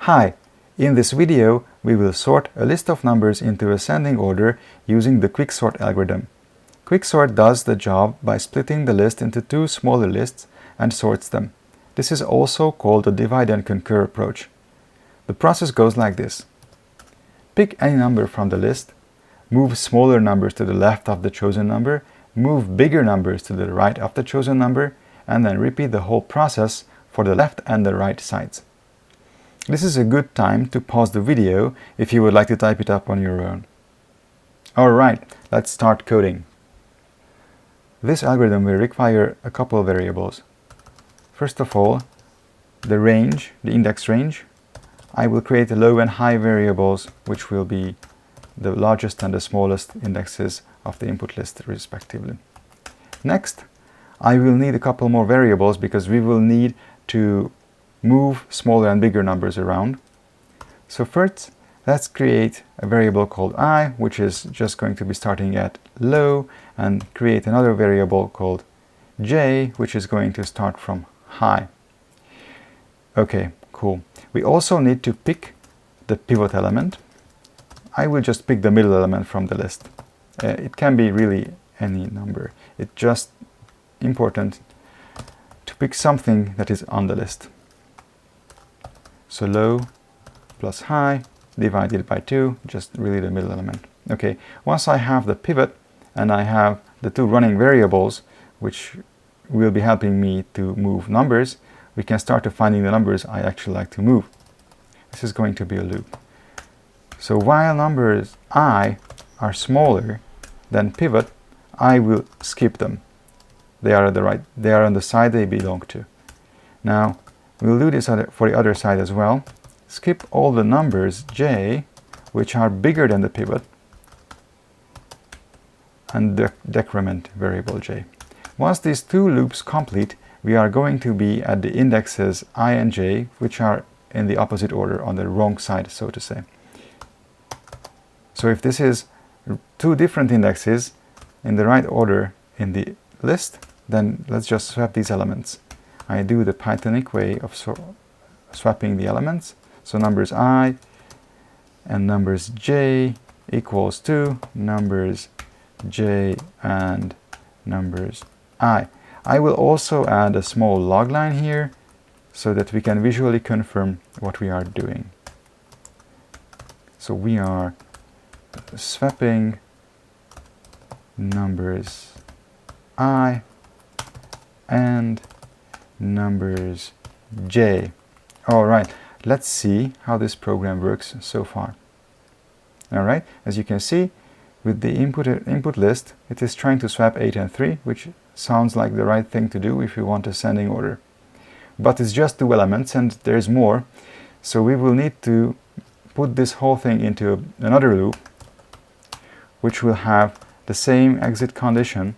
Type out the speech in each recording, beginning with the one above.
Hi! In this video, we will sort a list of numbers into ascending order using the quicksort algorithm. Quicksort does the job by splitting the list into two smaller lists and sorts them. This is also called the divide and conquer approach. The process goes like this. Pick any number from the list, move smaller numbers to the left of the chosen number, move bigger numbers to the right of the chosen number, and then repeat the whole process for the left and the right sides. This is a good time to pause the video if you would like to type it up on your own. Alright, let's start coding. This algorithm will require a couple of variables. First of all, the range, the index range. I will create low and high variables, which will be the largest and the smallest indexes of the input list respectively. Next, I will need a couple more variables because we will need to move smaller and bigger numbers around. So first, let's create a variable called I, which is just going to be starting at low, and create another variable called j, which is going to start from high. Okay, cool. We also need to pick the pivot element. I will just pick the middle element from the list. It can be really any number. It's just important to pick something that is on the list. So low plus high divided by 2, just really the middle element. Okay, once I have the pivot and I have the two running variables, which will be helping me to move numbers, we can start to finding the numbers I actually like to move. This is going to be a loop. So while numbers I are smaller than pivot, I will skip them. They are at the right, they are on the side they belong to. Now, we'll do this for the other side as well. Skip all the numbers j, which are bigger than the pivot, and decrement variable j. Once these two loops complete, we are going to be at the indexes I and j, which are in the opposite order, on the wrong side, so to say. So if this is two different indexes in the right order in the list, then let's just swap these elements. I do the Pythonic way of swapping the elements. So numbers I and numbers j equals to numbers j and numbers I. I will also add a small log line here so that we can visually confirm what we are doing. So we are swapping numbers I and numbers j. Alright, let's see how this program works so far. Alright, as you can see, with the input list, it is trying to swap 8 and 3, which sounds like the right thing to do if you want ascending order. But it's just two elements and there's more, so we will need to put this whole thing into another loop, which will have the same exit condition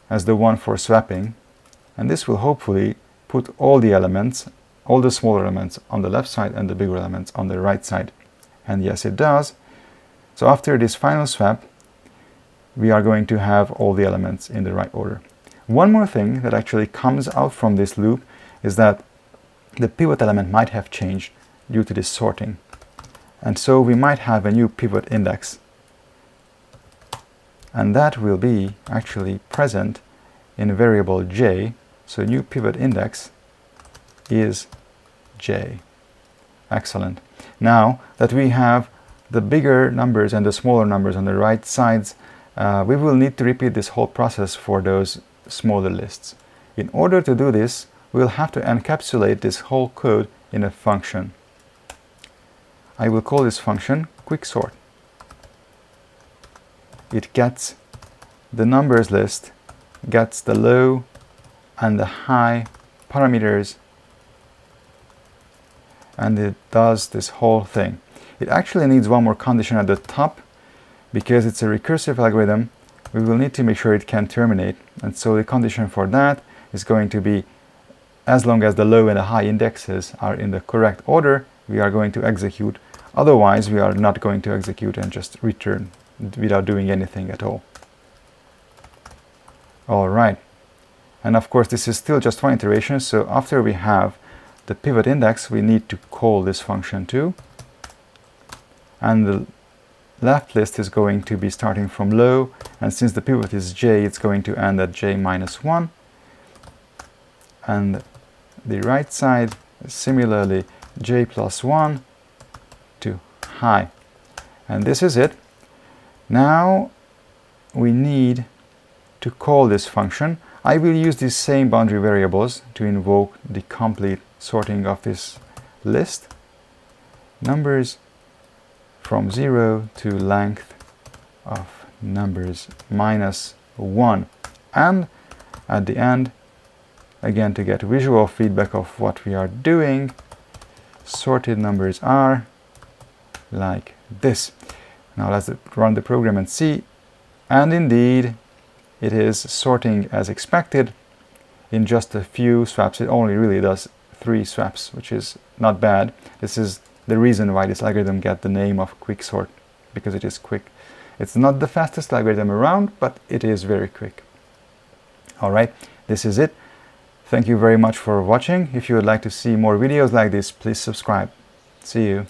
as the one for swapping, and this will hopefully put all the elements, all the smaller elements on the left side and the bigger elements on the right side. And yes, it does. So after this final swap, we are going to have all the elements in the right order. One more thing that actually comes out from this loop is that the pivot element might have changed due to this sorting. And so we might have a new pivot index. And that will be actually present in a variable j. So new pivot index is j. Excellent. Now that we have the bigger numbers and the smaller numbers on the right sides, we will need to repeat this whole process for those smaller lists. In order to do this, we'll have to encapsulate this whole code in a function. I will call this function quicksort. It gets the numbers list, gets the low and the high parameters, and it does this whole thing. It actually needs one more condition at the top. Because it's a recursive algorithm, we will need to make sure it can terminate, and so the condition for that is going to be as long as the low and the high indexes are in the correct order, we are going to execute. Otherwise, we are not going to execute and just return without doing anything at all. Alright, and of course this is still just one iteration, so after we have the pivot index, we need to call this function too. And the left list is going to be starting from low, and since the pivot is j, it's going to end at j minus 1. And the right side, similarly, j plus 1 to high. And this is it. Now we need to call this function. I will use these same boundary variables to invoke the complete sorting of this list. Numbers from 0 to length of numbers minus 1. And at the end, again, to get visual feedback of what we are doing, sorted numbers are like this. Now let's run the program and see. And indeed, it is sorting as expected in just a few swaps. It only really does 3 swaps, which is not bad. This is the reason why this algorithm got the name of quicksort, because it is quick. It's not the fastest algorithm around, but it is very quick. Alright, this is it. Thank you very much for watching. If you would like to see more videos like this, please subscribe. See you.